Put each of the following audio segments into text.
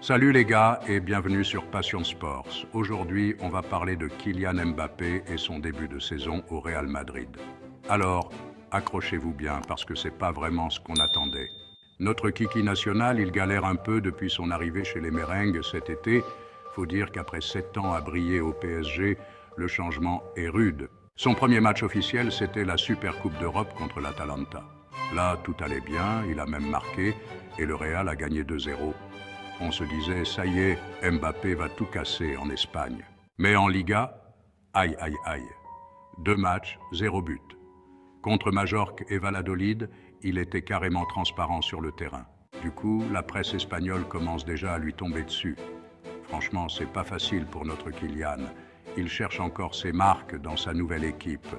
Salut les gars et bienvenue sur Passion Sports. Aujourd'hui, on va parler de Kylian Mbappé et son début de saison au Real Madrid. Alors, accrochez-vous bien parce que c'est pas vraiment ce qu'on attendait. Notre kiki national, il galère un peu depuis son arrivée chez les Merengues cet été. Faut dire qu'après 7 ans à briller au PSG, le changement est rude. Son premier match officiel, c'était la Super Coupe d'Europe contre l'Atalanta. Là, tout allait bien, il a même marqué et le Real a gagné 2-0. On se disait, ça y est, Mbappé va tout casser en Espagne. Mais en Liga, aïe, aïe, aïe. 2 matchs, 0 but. Contre Majorque et Valladolid, il était carrément transparent sur le terrain. Du coup, la presse espagnole commence déjà à lui tomber dessus. Franchement, c'est pas facile pour notre Kylian. Il cherche encore ses marques dans sa nouvelle équipe.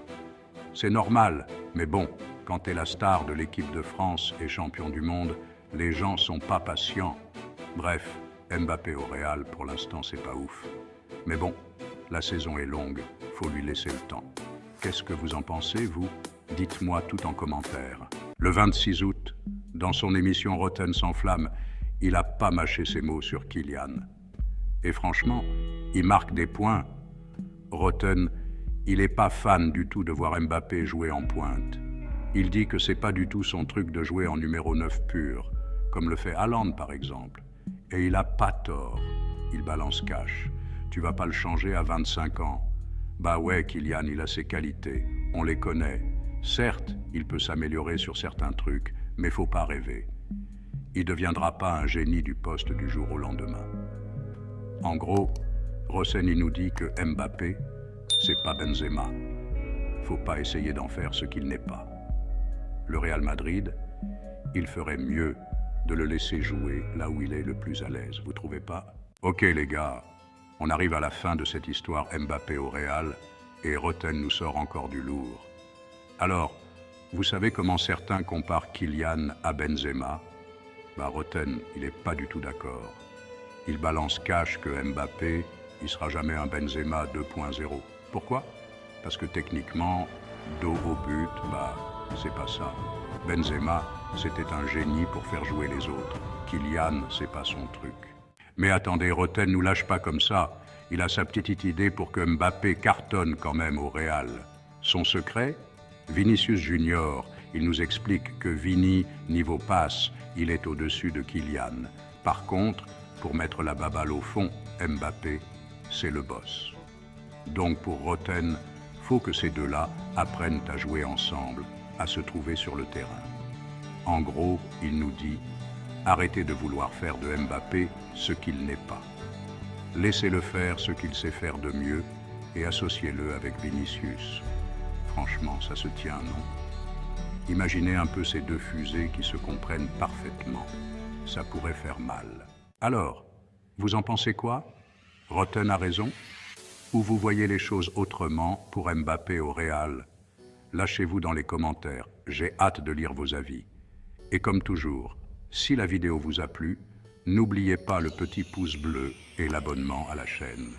C'est normal, mais bon, quand t'es la star de l'équipe de France et champion du monde, les gens sont pas patients. Bref, Mbappé au Real, pour l'instant, c'est pas ouf. Mais bon, la saison est longue, faut lui laisser le temps. Qu'est-ce que vous en pensez, vous? Dites-moi tout en commentaire. Le 26 août, dans son émission Rotten sans flamme, il a pas mâché ses mots sur Kylian. Et franchement, il marque des points. Rotten, il est pas fan du tout de voir Mbappé jouer en pointe. Il dit que c'est pas du tout son truc de jouer en numéro 9 pur, comme le fait Haaland par exemple. Et il a pas tort. Il balance cash. Tu vas pas le changer à 25 ans. Bah ouais, Kylian, il a ses qualités. On les connaît. Certes, il peut s'améliorer sur certains trucs, mais faut pas rêver. Il deviendra pas un génie du poste du jour au lendemain. En gros, Rosseni nous dit que Mbappé, c'est pas Benzema. Faut pas essayer d'en faire ce qu'il n'est pas. Le Real Madrid, il ferait mieux de le laisser jouer là où il est le plus à l'aise, vous trouvez pas? Ok les gars, on arrive à la fin de cette histoire Mbappé au Real et Rotten nous sort encore du lourd. Alors, vous savez comment certains comparent Kylian à Benzema? Bah Rotten, il est pas du tout d'accord. Il balance cash que Mbappé, il sera jamais un Benzema 2.0. Pourquoi? Parce que techniquement, dos au but, bah c'est pas ça. Benzema, c'était un génie pour faire jouer les autres. Kylian, c'est pas son truc. Mais attendez, Rotten nous lâche pas comme ça. Il a sa petite idée pour que Mbappé cartonne quand même au Real. Son secret? Vinicius Junior. Il nous explique que Vini, niveau passe, il est au-dessus de Kylian. Par contre, pour mettre la baballe au fond, Mbappé, c'est le boss. Donc pour Rotten, faut que ces deux-là apprennent à jouer ensemble, à se trouver sur le terrain. En gros, il nous dit, arrêtez de vouloir faire de Mbappé ce qu'il n'est pas. Laissez-le faire ce qu'il sait faire de mieux et associez-le avec Vinicius. Franchement, ça se tient, non? Imaginez un peu ces deux fusées qui se comprennent parfaitement. Ça pourrait faire mal. Alors, vous en pensez quoi? Rotten a raison? Ou vous voyez les choses autrement pour Mbappé au Real? Lâchez-vous dans les commentaires, j'ai hâte de lire vos avis. Et comme toujours, si la vidéo vous a plu, n'oubliez pas le petit pouce bleu et l'abonnement à la chaîne.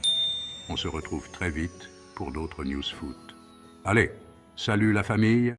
On se retrouve très vite pour d'autres news foot. Allez, salut la famille!